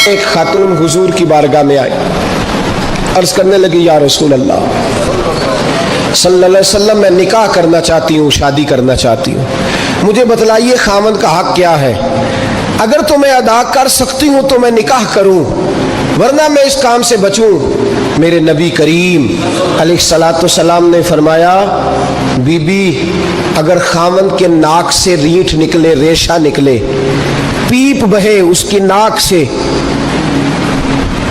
ایک خاتون حضور کی بارگاہ میں آئی، عرض کرنے لگی یا رسول اللہ صلی اللہ علیہ وسلم میں نکاح کرنا چاہتی ہوں، شادی کرنا چاہتی ہوں، مجھے بتلائیے خاوند کا حق کیا ہے؟ اگر تو میں ادا کر سکتی ہوں تو میں نکاح کروں، ورنہ میں اس کام سے بچوں۔ میرے نبی کریم علیہ الصلوۃ والسلام نے فرمایا بی بی اگر خاوند کے ناک سے ریٹھ نکلے، ریشہ نکلے، پیپ بہے اس کی ناک سے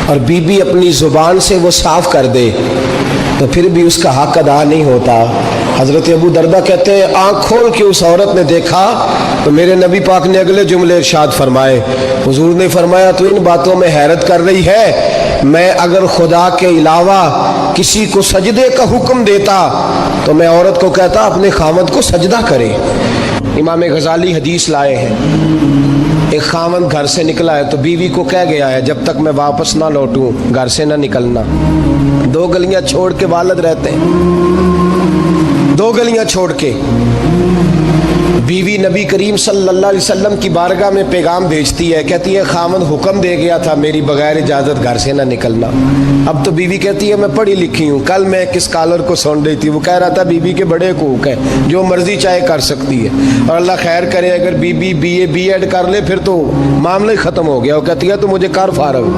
اور بی بی اپنی زبان سے وہ صاف کر دے تو پھر بھی اس کا حق ادا نہیں ہوتا۔ حضرت ابو دردہ کہتے ہیں آنکھ کھول کے اس عورت نے دیکھا تو میرے نبی پاک نے اگلے جملے ارشاد فرمائے، حضور نے فرمایا تو ان باتوں میں حیرت کر رہی ہے، میں اگر خدا کے علاوہ کسی کو سجدے کا حکم دیتا تو میں عورت کو کہتا اپنے خاوند کو سجدہ کرے۔ امام غزالی حدیث لائے ہیں، ایک خاوند گھر سے نکلا ہے تو بیوی کو کہہ گیا ہے جب تک میں واپس نہ لوٹوں گھر سے نہ نکلنا۔ 2 گلیاں چھوڑ کے والد رہتے ہیں، 2 گلیاں چھوڑ کے بیوی نبی کریم صلی اللہ علیہ وسلم کی بارگاہ میں پیغام بھیجتی ہے، کہتی ہے خاوند حکم دے گیا تھا میری بغیر اجازت گھر سے نہ نکلنا۔ اب تو بیوی کہتی ہے میں پڑھی لکھی ہوں، کل میں ایک اسکالر کو سن رہی تھی، وہ کہہ رہا تھا بیوی کے بڑے حقوق ہیں، جو مرضی چاہے کر سکتی ہے، اور اللہ خیر کرے اگر بیوی بی ایڈ کر لے پھر تو معاملہ ہی ختم ہو گیا۔ وہ کہتی ہے تو مجھے کر فارغ،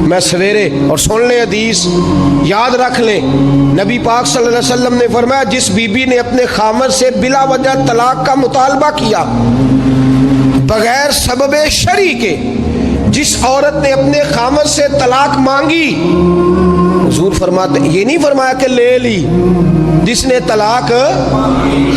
میں سویرے، اور سن لیں حدیث یاد رکھ لیں، نبی پاک صلی اللہ علیہ وسلم نے فرمایا جس بیوی نے اپنے خاوند سے بلا وجہ طلاق کا مطالبہ کیا بغیر سبب شرعی کے، جس عورت نے اپنے خاوند سے طلاق مانگی، حضور فرماتے یہ نہیں فرمایا کہ لے لی، جس نے طلاق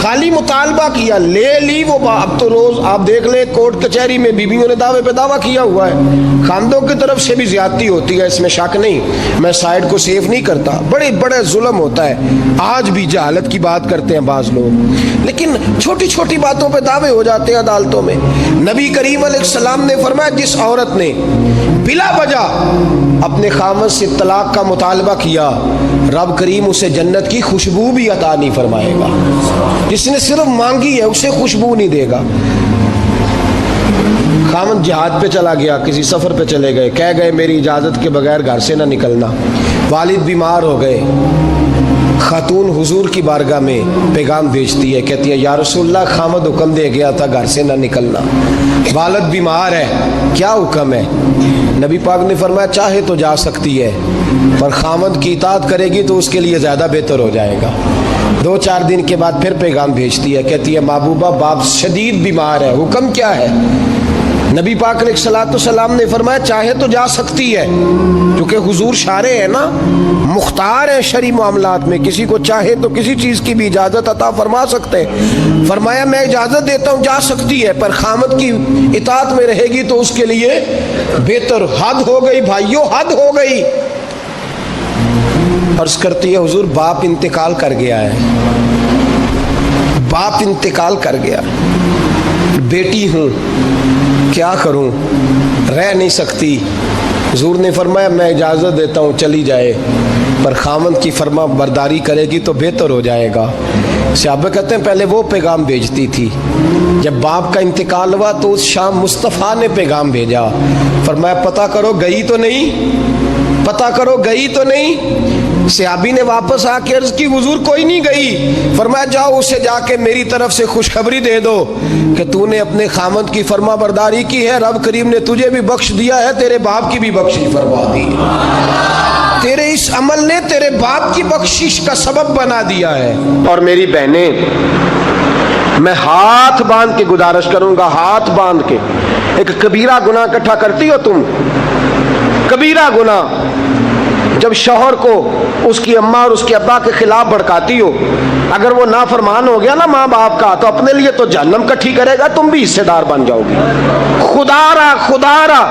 خالی مطالبہ کیا لے لی، وہ اب تو روز آپ دیکھ لیں کورٹ کچہری میں بیویوں نے دعوے پہ دعویٰ کیا ہوا ہے، خاندوں کی طرف سے بھی زیادتی ہوتی ہے، اس میں شک نہیں، میں سائڈ کو سیف نہیں کرتا، بڑے ظلم ہوتا ہے، آج بھی جہالت کی بات کرتے ہیں بعض لوگ، لیکن چھوٹی چھوٹی باتوں پہ دعوے ہو جاتے ہیں عدالتوں میں۔ نبی کریم علیہ السلام نے فرمایا جس عورت نے بلا وجہ اپنے خاوند سے طلاق کا مطالبہ کیا رب کریم اسے جنت کی خوشبو بھی عطا نہیں فرمائے گا، جس نے صرف مانگی ہے اسے خوشبو نہیں دے گا۔ خاوند جہاد پہ چلا گیا، کسی سفر پہ چلے گئے، کہہ گئے میری اجازت کے بغیر گھر سے نہ نکلنا، والد بیمار ہو گئے، خاتون حضور کی بارگاہ میں پیغام بھیجتی ہے، کہتی ہے یا رسول اللہ خاوند حکم دے گیا تھا گھر سے نہ نکلنا، والد بیمار ہے، کیا حکم ہے؟ نبی پاک نے فرمایا چاہے تو جا سکتی ہے پر خاوند کی اطاعت کرے گی تو اس کے لیے زیادہ بہتر ہو جائے گا۔ 2-4 دن کے بعد پھر پیغام بھیجتی ہے، کہتی ہے محبوبہ باپ شدید بیمار ہے، حکم کیا ہے؟ نبی پاک علیہ الصلوۃ والسلام نے فرمایا چاہے تو جا سکتی ہے، کیونکہ حضور شارع ہے نا، مختار ہیں شرعی معاملات میں، کسی کو چاہے تو کسی چیز کی بھی اجازت عطا فرما سکتے ہیں۔ فرمایا میں اجازت دیتا ہوں جا سکتی ہے پر خاوند کی اطاعت میں رہے گی تو اس کے لیے بہتر۔ حد ہو گئی بھائیو، حد ہو گئی۔ عرض کرتی ہے حضور باپ انتقال کر گیا ہے، باپ انتقال کر گیا، بیٹی ہوں کیا کروں، رہ نہیں سکتی۔ حضور نے فرمایا میں اجازت دیتا ہوں چلی جائے پر خاوند کی فرما برداری کرے گی تو بہتر ہو جائے گا۔ صحابہ کہتے ہیں پہلے وہ پیغام بھیجتی تھی، جب باپ کا انتقال ہوا تو اس شام مصطفیٰ نے پیغام بھیجا، فرمایا پتہ کرو گئی تو نہیں، پتہ کرو گئی تو نہیں۔ صحابی نے واپس آ کے عرض کی حضور کوئی نہیں گئی، فرمایا جاؤ اسے جا کے میری طرف سے خوشخبری دے دو کہ تو نے اپنے خاوند کی فرما برداری کی ہے، رب کریم نے تجھے بھی بخش دیا ہے، تیرے باپ کی بھی بخشش فرما دی، تیرے اس عمل نے تیرے باپ کی بخشش کا سبب بنا دیا ہے۔ اور میری بہنیں میں ہاتھ باندھ کے گزارش کروں گا، ہاتھ باندھ کے، ایک کبیرہ گناہ اکٹھا کرتی ہو تم، کبیرہ گناہ، جب شوہر کو اس کی اماں اور اس کے ابا کے خلاف بھڑکاتی ہو، اگر وہ نافرمان ہو گیا نا ماں باپ کا تو اپنے لیے تو جہنم کٹھی کرے گا، تم بھی حصے دار بن جاؤ گی۔ خدا را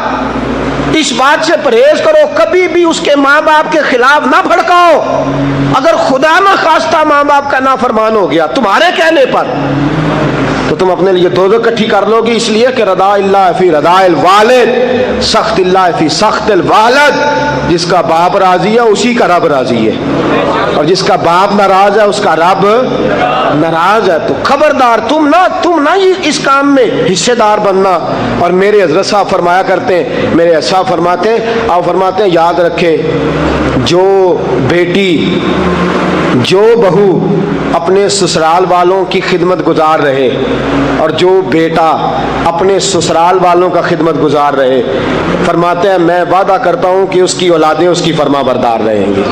اس بات سے پرہیز کرو کبھی بھی اس کے ماں باپ کے خلاف نہ بھڑکاؤ، اگر خدا نہ خواستہ ماں باپ کا نافرمان ہو گیا تمہارے کہنے پر تو تم اپنے لیے دوزخ کٹھی کر لو گی، اس لیے کہ رضا اللہ فی رضا الوالد، سخط اللہ فی سخط الوالد۔ جس کا باپ راضی ہے اسی کا رب راضی ہے، اور جس کا باپ ناراض ہے اس کا رب ناراض ہے۔ تو خبردار تم نہ اس کام میں حصے دار بننا۔ اور میرے حضرت صاحب فرمایا کرتے ہیں، میرے صاحب فرماتے ہیں یاد رکھے، جو بیٹی جو بہو اپنے سسرال والوں کی خدمت گزار رہے اور جو بیٹا اپنے سسرال والوں کا خدمت گزار رہے، فرماتے ہیں میں وعدہ کرتا ہوں کہ اس کی اولادیں اس کی فرما بردار رہیں گی،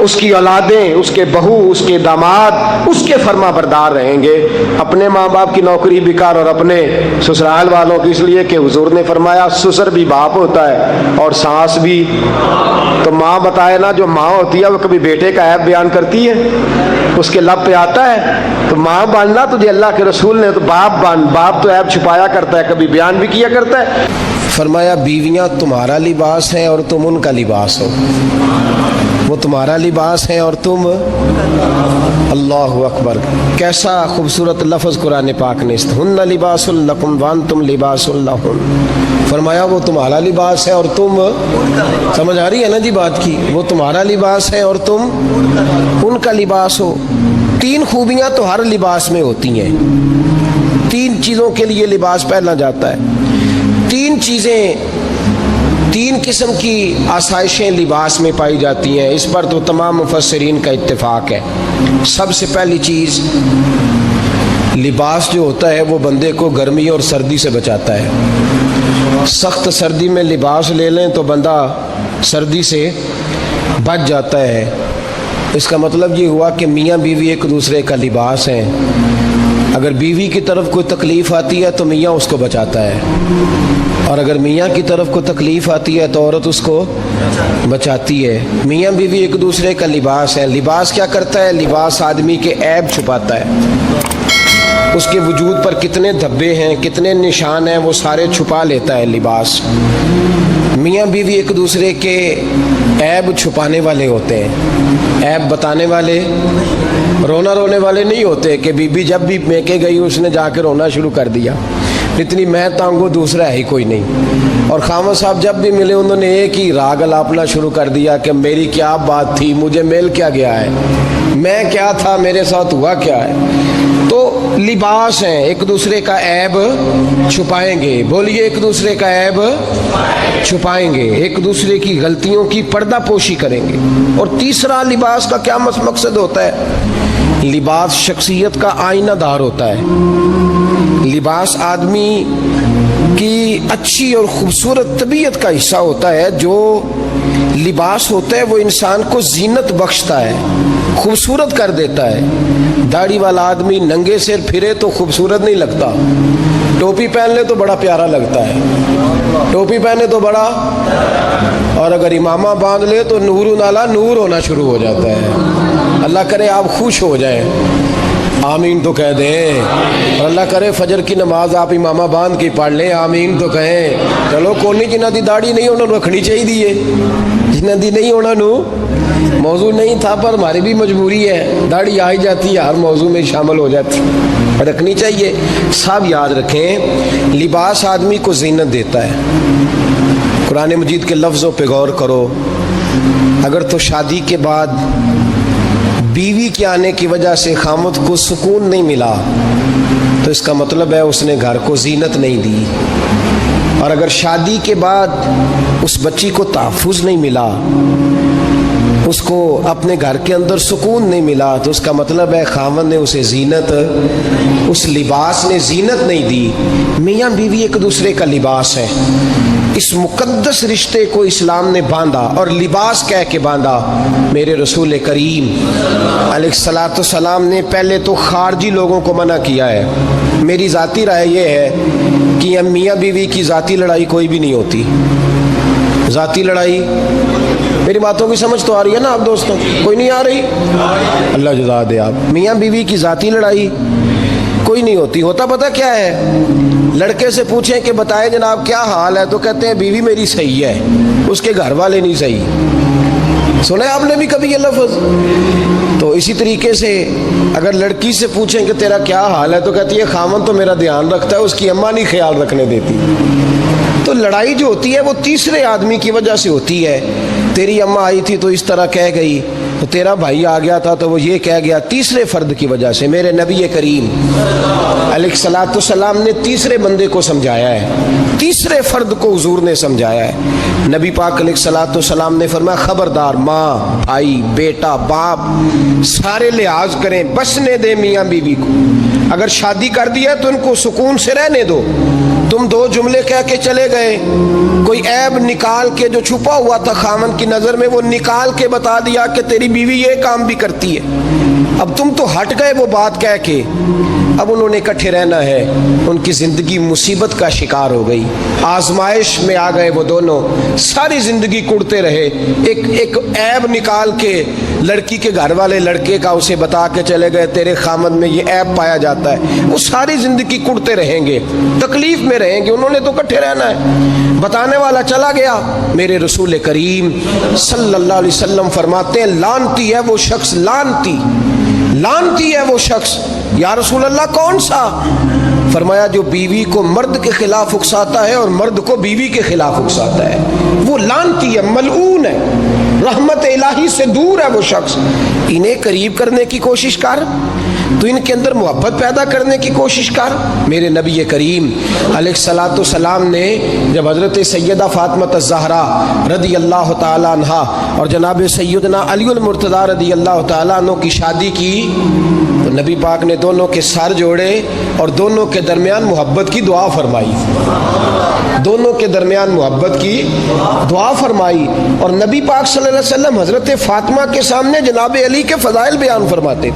اس کی اولادیں، اس کے بہو، اس کے داماد اس کے فرما بردار رہیں گے۔ اپنے ماں باپ کی نوکری بیکار اور اپنے سسرال والوں کی، اس لیے کہ حضور نے فرمایا سسر بھی باپ ہوتا ہے اور ساس بھی۔ تو ماں بتائے نا، جو ماں ہوتی ہے وہ کبھی بیٹے کا عیب بیان کرتی ہے؟ اس کے لب پہ آتا ہے؟ تو ماں بننا تجھے اللہ کے رسول نے تو باپ بن، باپ تو عیب چھپایا کرتا ہے، کبھی بیان بھی کیا کرتا ہے۔ فرمایا بیویاں تمہارا لباس ہیں اور تم ان کا لباس ہو، وہ تمہارا لباس ہے اور تم، اللہ اکبر، کیسا خوبصورت لفظ قرآن پاک نے، ہن لباس لکم وانتم لباس لہن۔ فرمایا وہ تمہارا لباس ہے اور تم، سمجھ آ رہی ہے نا جی بات کی، وہ تمہارا لباس ہے اور تم ان کا لباس ہو۔ تین خوبیاں تو ہر لباس میں ہوتی ہیں، تین چیزوں کے لیے لباس پہنا جاتا ہے، تین چیزیں، تین قسم کی آسائشیں لباس میں پائی جاتی ہیں، اس پر تو تمام مفسرین کا اتفاق ہے۔ سب سے پہلی چیز، لباس جو ہوتا ہے وہ بندے کو گرمی اور سردی سے بچاتا ہے۔ سخت سردی میں لباس لے لیں تو بندہ سردی سے بچ جاتا ہے۔ اس کا مطلب یہ ہوا کہ میاں بیوی ایک دوسرے کا لباس ہیں۔ اگر بیوی کی طرف کوئی تکلیف آتی ہے تو میاں اس کو بچاتا ہے، اور اگر میاں کی طرف کوئی تکلیف آتی ہے تو عورت اس کو بچاتی ہے۔ میاں بیوی ایک دوسرے کا لباس ہے۔ لباس کیا کرتا ہے؟ لباس آدمی کے عیب چھپاتا ہے، اس کے وجود پر کتنے دھبے ہیں، کتنے نشان ہیں، وہ سارے چھپا لیتا ہے لباس۔ میاں بیوی ایک دوسرے کے عیب چھپانے والے ہوتے ہیں، عیب بتانے والے، رونا رونے والے نہیں ہوتے کہ بی بی جب بھی میکے گئی اس نے جا کے رونا شروع کر دیا، اتنی میں تانگو دوسرا ہے ہی کوئی نہیں۔ اور خامد صاحب جب بھی ملے انہوں نے ایک ہی راگ الاپنا شروع کر دیا کہ میری کیا بات تھی، مجھے مل کیا گیا ہے، میں کیا تھا، میرے ساتھ ہوا کیا ہے۔ تو لباس ہیں، ایک دوسرے کا عیب چھپائیں گے، بولیے ایک دوسرے کا عیب چھپائیں گے، ایک دوسرے کی غلطیوں کی پردہ پوشی کریں گے۔ اور تیسرا لباس کا کیا مقصد ہوتا ہے؟ لباس شخصیت کا آئینہ دار ہوتا ہے۔ لباس آدمی کی اچھی اور خوبصورت طبیعت کا حصہ ہوتا ہے۔ جو لباس ہوتا ہے وہ انسان کو زینت بخشتا ہے، خوبصورت کر دیتا ہے۔ داڑھی والا آدمی ننگے سر پھرے تو خوبصورت نہیں لگتا، ٹوپی پہن لے تو بڑا پیارا لگتا ہے، ٹوپی پہنے تو بڑا، اور اگر امامہ باندھ لے تو نور نالا نور ہونا شروع ہو جاتا ہے۔ اللہ کرے آپ خوش ہو جائیں، آمین تو کہہ دیں، اور اللہ کرے فجر کی نماز آپ امامہ باندھ کے پڑھ لیں، آمین تو کہیں۔ چلو کونی جنہ دی داڑھی نہیں انہوں نے رکھنی چاہیے دیئے، جنہ دی نہیں ہونا نو موضوع نہیں تھا، پر ہماری بھی مجبوری ہے، داڑھی آ ہی جاتی ہے، ہر موضوع میں شامل ہو جاتی، رکھنی چاہیے۔ سب یاد رکھیں، لباس آدمی کو زینت دیتا ہے۔ قرآن مجید کے لفظوں پہ غور کرو، اگر تو شادی کے بعد بیوی کے آنے کی وجہ سے خامد کو سکون نہیں ملا تو اس کا مطلب ہے اس نے گھر کو زینت نہیں دی، اور اگر شادی کے بعد اس بچی کو تحفظ نہیں ملا، اس کو اپنے گھر کے اندر سکون نہیں ملا، تو اس کا مطلب ہے خاوند نے اسے زینت، اس لباس نے زینت نہیں دی۔ میاں بیوی ایک دوسرے کا لباس ہے، اس مقدس رشتے کو اسلام نے باندھا اور لباس کہہ کے باندھا۔ میرے رسول کریم علیہ الصلاۃ والسلام نے پہلے تو خارجی لوگوں کو منع کیا ہے۔ میری ذاتی رائے یہ ہے کہ میاں بیوی کی ذاتی لڑائی کوئی بھی نہیں ہوتی، ذاتی لڑائی، میری باتوں کی سمجھ تو آ رہی ہے نا آپ دوستوں؟ کوئی نہیں آ رہی؟ اللہ جزا دے آپ۔ میاں بیوی کی ذاتی لڑائی کوئی نہیں ہوتی، ہوتا پتہ کیا ہے؟ لڑکے سے پوچھیں کہ بتائیں جناب کیا حال ہے، تو کہتے ہیں بیوی میری صحیح ہے، اس کے گھر والے نہیں صحیح۔ سنا ہے آپ نے بھی کبھی یہ لفظ؟ تو اسی طریقے سے اگر لڑکی سے پوچھیں کہ تیرا کیا حال ہے تو کہتی ہے خامن تو میرا دھیان رکھتا ہے، اس کی اماں نہیں خیال رکھنے دیتی۔ تو لڑائی جو ہوتی ہے وہ تیسرے آدمی کی وجہ سے ہوتی ہے۔ تیری اماں آئی تھی تو اس طرح کہہ گئی، تو تیرا بھائی آ گیا تھا تو وہ یہ کہہ گیا، تیسرے فرد کی وجہ سے۔ میرے نبی کریم علیہ الصلوۃ والسلام نے تیسرے بندے کو سمجھایا ہے، تیسرے فرد کو حضور نے سمجھایا ہے۔ نبی پاک علیہ الصلوۃ والسلام نے فرمایا خبردار، ماں، بھائی، بیٹا، باپ سارے لحاظ کریں، بسنے دیں میاں بیوی کو۔ اگر شادی کر دیا تو ان کو سکون سے رہنے دو۔ تم دو جملے کہہ کے چلے گئے، کوئی عیب نکال کے جو چھپا ہوا تھا خامن کی نظر میں وہ نکال کے بتا دیا کہ تیری بیوی یہ کام بھی کرتی ہے، اب تم تو ہٹ گئے وہ بات کہہ کے۔ اب انہوں نے اکٹھے رہنا ہے، ان کی زندگی مصیبت کا شکار ہو گئی، آزمائش میں آ گئے وہ دونوں، ساری زندگی کڑتے رہے۔ ایک عیب نکال کے لڑکی کے گھر والے لڑکے کا اسے بتا کے چلے گئے تیرے خامد میں یہ عیب پایا جاتا ہے، وہ ساری زندگی کڑتے رہیں گے، تکلیف میں رہیں گے۔ انہوں نے تو اکٹھے رہنا ہے، بتانے والا چلا گیا۔ میرے رسول کریم صلی اللہ علیہ وسلم فرماتے ہیں لعنتی ہے وہ شخص، لعنتی ہے وہ شخص۔ یا رسول اللہ کون سا؟ فرمایا جو بیوی کو مرد کے خلاف اکساتا ہے اور مرد کو بیوی کے خلاف اکساتا ہے، وہ لعنتی ہے، ملعون ہے، رحمت الہی سے دور ہے وہ شخص۔ انہیں قریب کرنے کی کوشش کر، تو ان کے اندر محبت پیدا کرنے کی کوشش کر۔ میرے نبی کریم علیہ الصلوۃ والسلام نے جب حضرت سیدہ فاطمہ الزہرا رضی اللہ تعالی عنہا اور جناب سیدنا علی المرتضیٰ رضی اللہ تعالی عنہ کی شادی کی تو نبی پاک نے دونوں کے سر جوڑے اور دونوں کے درمیان محبت کی دعا فرمائی، دونوں کے درمیان محبت کی دعا فرمائی۔ اور نبی پاک صلی اللہ علیہ وسلم حضرت فاطمہ کے سامنے جناب علی کے فضائل بیان فرماتے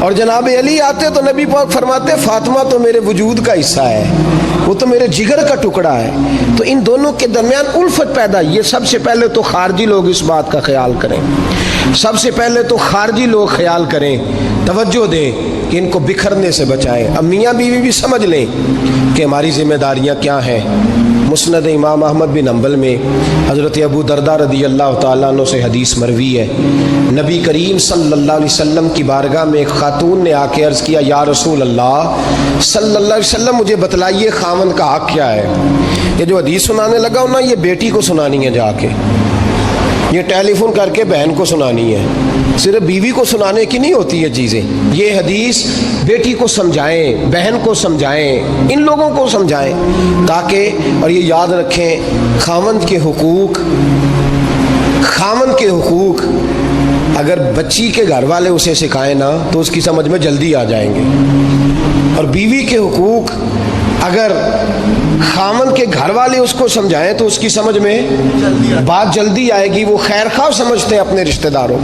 اور جناب علی آتے تو نبی پاک فرماتے فاطمہ تو میرے وجود کا حصہ ہے، وہ تو میرے جگر کا ٹکڑا ہے۔ تو ان دونوں کے درمیان الفت پیدا، یہ سب سے پہلے تو خارجی لوگ اس بات کا خیال کریں، سب سے پہلے تو خارجی لوگ خیال کریں، توجہ دیں کہ ان کو بکھرنے سے بچائیں۔ اب میاں بیوی بھی سمجھ لیں کہ ہماری ذمہ داریاں کیا ہیں۔ مسند امام احمد بن حنبل میں حضرت ابو درداء رضی اللہ تعالیٰ عنہ سے حدیث مروی ہے، نبی کریم صلی اللہ علیہ وسلم کی بارگاہ میں ایک خاتون نے آ کے عرض کیا یا رسول اللہ صلی اللہ علیہ وسلم مجھے بتلائیے خاوند کا حق کیا ہے۔ یہ جو حدیث سنانے لگا ہوں نا، یہ بیٹی کو سنانی ہے، جا کے یہ ٹیلی فون کر کے بہن کو سنانی ہے، صرف بیوی کو سنانے کی نہیں ہوتی یہ چیزیں۔ یہ حدیث بیٹی کو سمجھائیں، بہن کو سمجھائیں، ان لوگوں کو سمجھائیں تاکہ، اور یہ یاد رکھیں خاوند کے حقوق، خاوند کے حقوق اگر بچی کے گھر والے اسے سکھائیں نا تو اس کی سمجھ میں جلدی آ جائیں گے، اور بیوی کے حقوق اگر خاوند کے گھر والے اس کو سمجھائیں تو اس کی سمجھ میں بات جلدی آئے گی، وہ خیر خواہ سمجھتے ہیں اپنے رشتہ داروں۔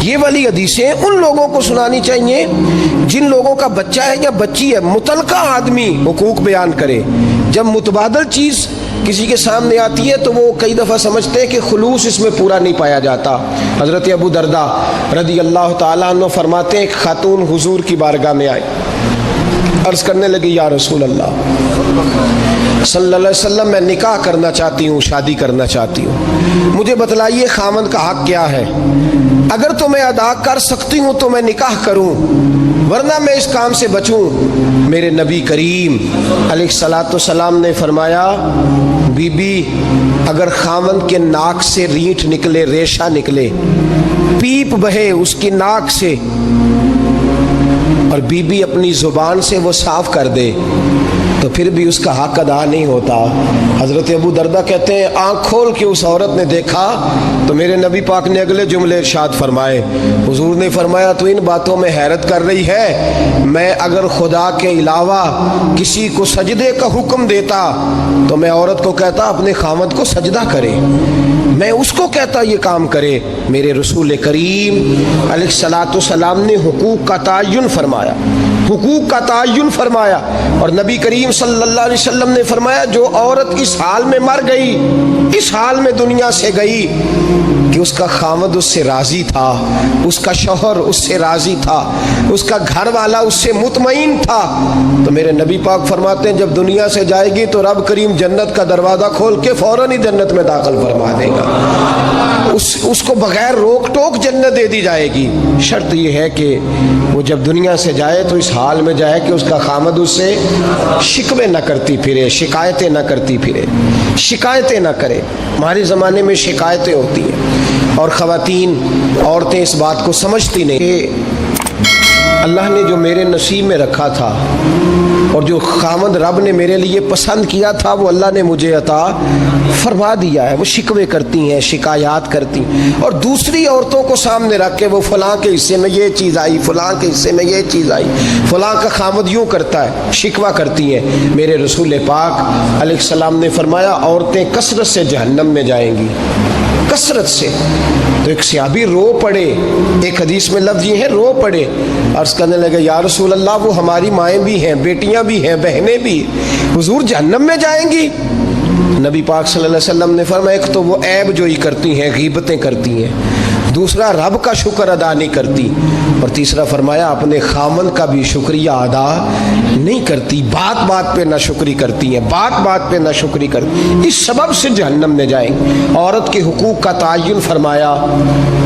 یہ والی حدیثیں ان لوگوں کو سنانی چاہیے جن لوگوں کا بچہ ہے یا بچی ہے، متعلقہ آدمی حقوق بیان کرے۔ جب متبادل چیز کسی کے سامنے آتی ہے تو وہ کئی دفعہ سمجھتے ہیں کہ خلوص اس میں پورا نہیں پایا جاتا۔ حضرت ابو درداء رضی اللہ تعالیٰ عنہ فرماتے ہیں ایک خاتون حضور کی بارگاہ میں آئی، عرض کرنے لگی یا رسول اللہ صلی اللہ علیہ وسلم میں نکاح کرنا چاہتی ہوں، شادی کرنا چاہتی ہوں، مجھے بتلائیے خاوند کا حق کیا ہے، اگر تو میں ادا کر سکتی ہوں تو میں نکاح کروں ورنہ میں اس کام سے بچوں۔ میرے نبی کریم علیہ الصلوۃ والسلام نے فرمایا بی بی اگر خاوند کے ناک سے رینٹ نکلے، ریشہ نکلے، پیپ بہے اس کی ناک سے اور بی بی اپنی زبان سے وہ صاف کر دے تو پھر بھی اس کا حق ادا نہیں ہوتا۔ حضرت ابو درداء کہتے ہیں آنکھ کھول کے اس عورت نے دیکھا تو میرے نبی پاک نے اگلے جملے ارشاد فرمائے، حضور نے فرمایا تو ان باتوں میں حیرت کر رہی ہے، میں اگر خدا کے علاوہ کسی کو سجدے کا حکم دیتا تو میں عورت کو کہتا اپنے خاوند کو سجدہ کرے، میں اس کو کہتا یہ کام کرے۔ میرے رسول کریم علیہ الصلوۃ والسلام نے حقوق کا تعین فرمایا، حقوق کا تعین فرمایا، اور نبی کریم صلی اللہ علیہ وسلم نے فرمایا جو عورت اس حال میں مر گئی، اس حال میں دنیا سے گئی کہ اس کا خاوند اس سے راضی تھا، اس کا شوہر اس سے راضی تھا، اس کا گھر والا اس سے مطمئن تھا، تو میرے نبی پاک فرماتے ہیں جب دنیا سے جائے گی تو رب کریم جنت کا دروازہ کھول کے فوراً ہی جنت میں داخل فرما دے گا۔ اس کو بغیر روک ٹوک جنت دے دی جائے گی. شرط یہ ہے کہ وہ جب دنیا سے جائے تو اس حال میں جائے کہ اس کا خامد اس سے شکوے نہ کرتی پھرے, شکایتیں نہ کرتی پھرے, شکایتیں نہ کرے. ہمارے زمانے میں شکایتیں ہوتی ہیں اور خواتین عورتیں اس بات کو سمجھتی نہیں کہ اللہ نے جو میرے نصیب میں رکھا تھا اور جو خامد رب نے میرے لیے پسند کیا تھا وہ اللہ نے مجھے عطا فرما دیا ہے. وہ شکوے کرتی ہیں, شکایات کرتی ہیں, اور دوسری عورتوں کو سامنے رکھ کے وہ فلاں کے حصے میں یہ چیز آئی, فلاں کے حصے میں یہ چیز آئی, فلاں کا خامد یوں کرتا ہے, شکوہ کرتی ہیں. میرے رسول پاک علیہ السلام نے فرمایا عورتیں کثرت سے جہنم میں جائیں گی, کثرت سے. تو ایک صحابی رو پڑے, ایک حدیث میں لفظ یہ ہے رو پڑے, عرض کرنے لگے یا رسول اللہ وہ ہماری مائیں بھی ہیں, بیٹیاں بھی ہیں, بہنیں بھی, حضور جہنم میں جائیں گی؟ نبی پاک صلی اللہ علیہ وسلم نے فرمایا ایک تو وہ عیب جوئی کرتی ہیں, غیبتیں کرتی ہیں, دوسرا رب کا شکر ادا نہیں کرتی, اور تیسرا فرمایا اپنے خامن کا بھی شکریہ ادا نہیں کرتی, بات بات پہ نہ شکری کرتی ہیں, بات بات پہ نہ شکری کرتی, اس سبب سے جہنم میں جائیں. عورت کے حقوق کا تعین فرمایا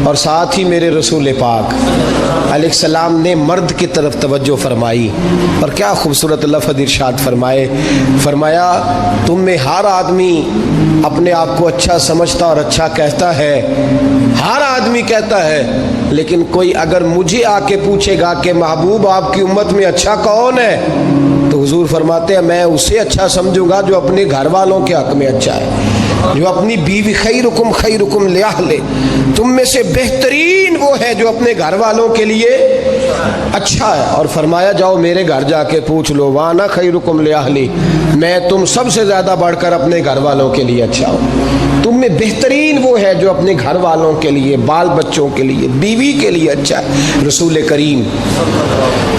اور ساتھ ہی میرے رسول پاک علیہ السلام نے مرد کی طرف توجہ فرمائی. اور کیا خوبصورت لفظ ارشاد فرمائے, فرمایا تم میں ہر آدمی اپنے آپ کو اچھا سمجھتا اور اچھا کہتا ہے, ہر آدمی کہتا ہے, لیکن کوئی اگر مجھے آ کے پوچھے گا کہ محبوب آپ کی امت میں اچھا کون ہے, تو حضور فرماتے ہیں میں اسے اچھا سمجھوں گا جو اپنے گھر والوں کے حق میں اچھا ہے, جو اپنی بیوی خیرکم لے, تم میں سے بہترین وہ ہے جو اپنے گھر والوں کے لیے اچھا ہے. اور فرمایا جاؤ میرے گھر جا کے پوچھ لو وانا خیرکم لأہلی, میں تم سب سے زیادہ بڑھ کر اپنے گھر والوں کے لیے اچھا ہوں. تم میں بہترین وہ ہے جو اپنے گھر والوں کے لیے, بال بچوں کے لیے, بیوی کے لیے اچھا ہے. رسول کریم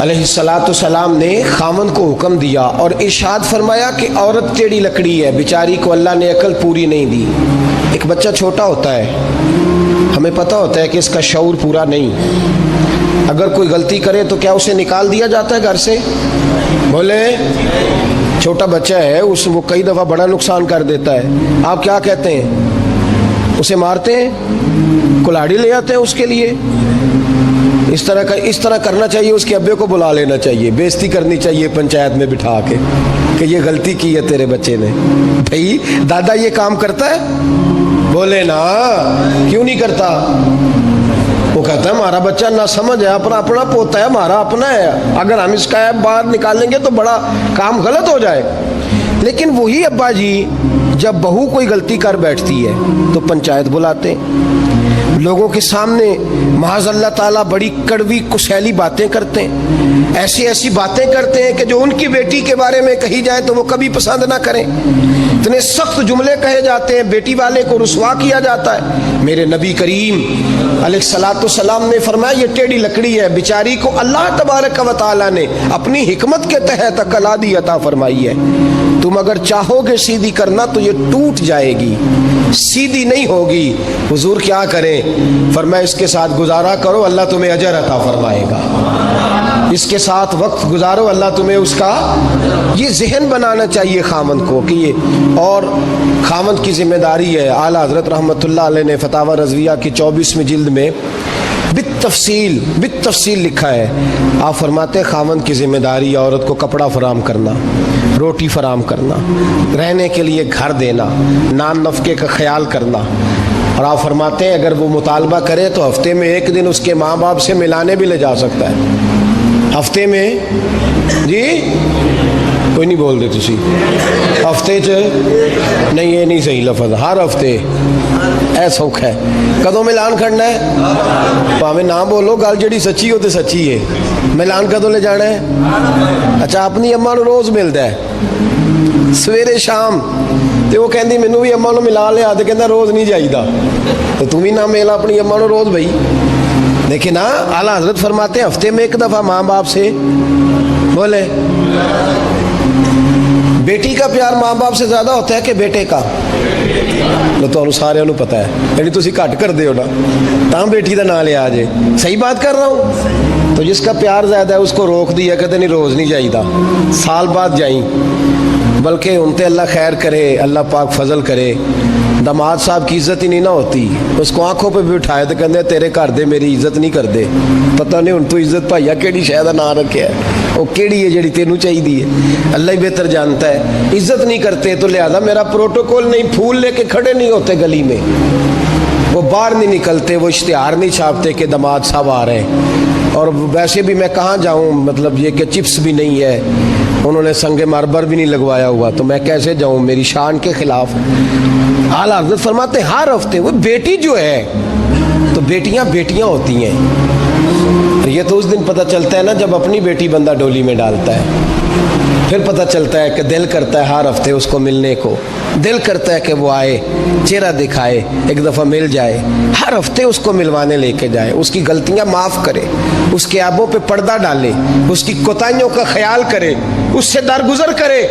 علیہ السلام نے خامن کو حکم دیا اور ارشاد فرمایا کہ عورت ٹیڑھی لکڑی ہے, بیچاری کو اللہ نے عقل پوری نہیں دی. ایک بچہ چھوٹا ہوتا ہے, ہمیں پتہ ہوتا ہے کہ اس کا شعور پورا نہیں, اگر کوئی غلطی کرے تو کیا اسے نکال دیا جاتا ہے گھر سے؟ بولے, چھوٹا بچہ ہے وہ کئی دفعہ بڑا نقصان کر دیتا ہے, آپ کیا کہتے ہیں؟ اسے مارتے ہیں, کلاڑی لے آتے ہیں اس کے لیے. اس طرح کرنا چاہیے, اس کے ابے کو بلا لینا چاہیے, بےزتی کرنی چاہیے پنچایت میں بٹھا کے کہ یہ غلطی کی ہے تیرے بچے نے. بھائی دادا یہ کام کرتا ہے؟ بولے نا, کیوں نہیں کرتا؟ وہ کہتا ہے ہمارا بچہ نہ سمجھ ہے, اپنا پوتا ہے, ہمارا اپنا ہے, اگر ہم اس کا ایپ باہر نکالیں گے تو بڑا کام غلط ہو جائے. لیکن وہی ابا جی جب بہو کوئی غلطی کر بیٹھتی ہے تو پنچایت بلاتے ہیں, لوگوں کے سامنے معاذ اللہ تعالیٰ بڑی کڑوی کسیلی باتیں کرتے ہیں, ایسی باتیں کرتے ہیں کہ جو ان کی بیٹی کے بارے میں کہی جائے تو وہ کبھی پسند نہ کریں. اتنے سخت جملے کہے جاتے ہیں, بیٹی والے کو رسوا کیا جاتا ہے. میرے نبی کریم علیہ السلام نے فرمایا یہ ٹیڑھی لکڑی ہے, بیچاری کو اللہ تبارک و تعالیٰ نے اپنی حکمت کے تحت عقل آدھی عطا فرمائی ہے. تم اگر چاہو گے سیدھی کرنا تو یہ ٹوٹ جائے گی, سیدھی نہیں ہوگی. حضور کیا کریں؟ فرمایا اس کے ساتھ گزارا کرو, اللہ تمہیں اجر عطا فرمائے گا. اس کے ساتھ وقت گزارو, اللہ تمہیں اس کا, یہ ذہن بنانا چاہیے خامند کو کہ یہ, اور خامند کی ذمہ داری ہے. اعلیٰ حضرت رحمۃ اللہ علیہ نے فتاوی رضویہ کی 24ویں جلد میں بالتفصیل لکھا ہے. آپ فرماتے ہیں خامند کی ذمہ داری عورت کو کپڑا فراہم کرنا, روٹی فراہم کرنا, رہنے کے لیے گھر دینا, نان نفقے کا خیال کرنا. اور آپ فرماتے ہیں اگر وہ مطالبہ کرے تو ہفتے میں ایک دن اس کے ماں باپ سے ملانے بھی لے جا سکتا ہے. ہفتے میں جی کوئی نہیں بول دے تسی, ہفتے نہیں, یہ نہیں صحیح لفظ, ہر ہفتے اے سوکھ ہے. کدوں ملان کرنا ہے؟ پاویں نہ بولو, گل جڑی سچی ہو تو سچی ہے. ملان کدوں لے جانا ہے؟ اچھا اپنی اماں نو روز ملتا ہے سویرے شام, تو وہ کہندی مینوں بھی اماں نو ملا لیا, تو کہندا روز نہیں جائیدا, تو تم بھی نہ مل اپنی اماں نو روز. بھائی لیکن اعلیٰ حضرت فرماتے ہیں ہفتے میں ایک دفعہ ماں باپ سے بولے. بیٹی کا پیار ماں باپ سے زیادہ ہوتا ہے کہ بیٹے کا؟ تو سارے انہوں پتہ ہے, یعنی تسی گھٹ کر دے ہو نا, تاں بیٹی دا نام لیا جے. صحیح بات کر رہا ہوں؟ تو جس کا پیار زیادہ ہے اس کو روک دیا، کہتے نہیں روز نہیں جائیے، سال بعد جائیں، بلکہ ان تے اللہ خیر کرے، اللہ پاک فضل کرے، داماد صاحب کی عزت ہی نہیں نہ ہوتی، اس کو آنکھوں پہ بھی اٹھائے تو کہتے تیرے گھر دے میری عزت نہیں کرتے، پتہ نہیں ہن تو عزت بھائیا کیڑی شے دا نام رکھیا ہے، وہ کیڑی ہے جڑی تینوں چاہیے، اللہ ہی بہتر جانتا ہے۔ عزت نہیں کرتے تو لہذا میرا پروٹوکول نہیں، پھول لے کے کھڑے نہیں ہوتے گلی میں، وہ باہر نہیں نکلتے، وہ اشتہار نہیں چھاپتے کہ داماد صاحب آ رہے ہیں، اور ویسے بھی میں کہاں جاؤں، مطلب یہ کہ چپس بھی نہیں ہے، انہوں نے سنگ مرمر بھی نہیں لگوایا ہوا، تو میں کیسے جاؤں، میری شان کے خلاف۔ اعلیٰ حضرت فرماتے ہر ہفتے وہ بیٹی جو ہے، تو بیٹیاں بیٹیاں ہوتی ہیں، یہ تو اس دن پتہ چلتا ہے نا جب اپنی بیٹی بندہ ڈولی میں ڈالتا ہے، پھر پتہ چلتا ہے کہ دل کرتا ہے ہر ہفتے اس کو ملنے کو، دل کرتا ہے کہ وہ آئے، چہرہ دکھائے، ایک دفعہ مل جائے، ہر ہفتے اس کو ملوانے لے کے جائے، اس کی غلطیاں معاف کرے، اس کے عیبوں پہ پردہ ڈالے، اس کی کوتاہیوں کا خیال کرے، اس سے درگزر کرے۔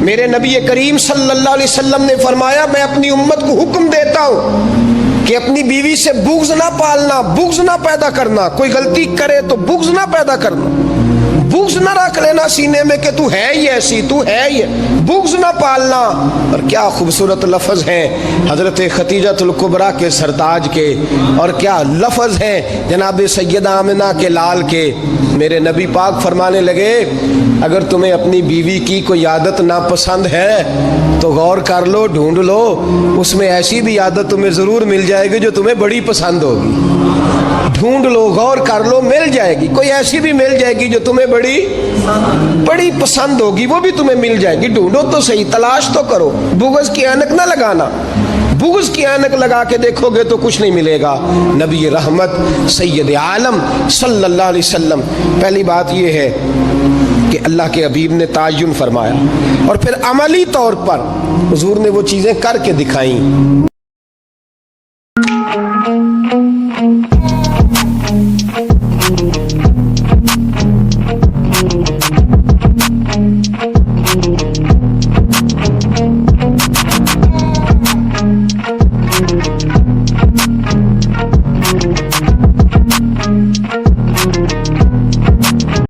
میرے نبی کریم صلی اللہ علیہ وسلم نے فرمایا میں اپنی امت کو حکم دیتا ہوں کہ اپنی بیوی سے بغض نہ پالنا، بغض نہ پیدا کرنا، کوئی غلطی کرے تو بغض نہ پیدا کرنا، بغض نہ رکھ لینا سینے میں کہ تو ہے ہی ایسی، تو ہے ہی، بغض نہ پالنا۔ اور کیا خوبصورت لفظ ہیں حضرت خدیجۃ الکبریٰ کے سرتاج کے، اور کیا لفظ ہیں جناب سیدہ آمنہ کے لال کے۔ میرے نبی پاک فرمانے لگے اگر تمہیں اپنی بیوی کی کوئی عادت ناپسند ہے تو غور کر لو، ڈھونڈ لو، اس میں ایسی بھی عادت تمہیں ضرور مل جائے گی جو تمہیں بڑی پسند ہوگی، ڈھونڈ لو، غور کر لو، مل جائے گی، کوئی ایسی بھی مل جائے گی جو تمہیں بڑی پسند ہوگی، وہ بھی تمہیں مل جائے گی، ڈھونڈو تو صحیح، تلاش تو کرو، بغض کی اینک نہ لگانا، بغض کی اینک لگا کے دیکھو گے تو کچھ نہیں ملے گا۔ نبی رحمت سید عالم صلی اللہ علیہ وسلم، پہلی بات یہ ہے کہ اللہ کے حبیب نے تعین فرمایا، اور پھر عملی طور پر حضور نے وہ چیزیں کر کے دکھائیں۔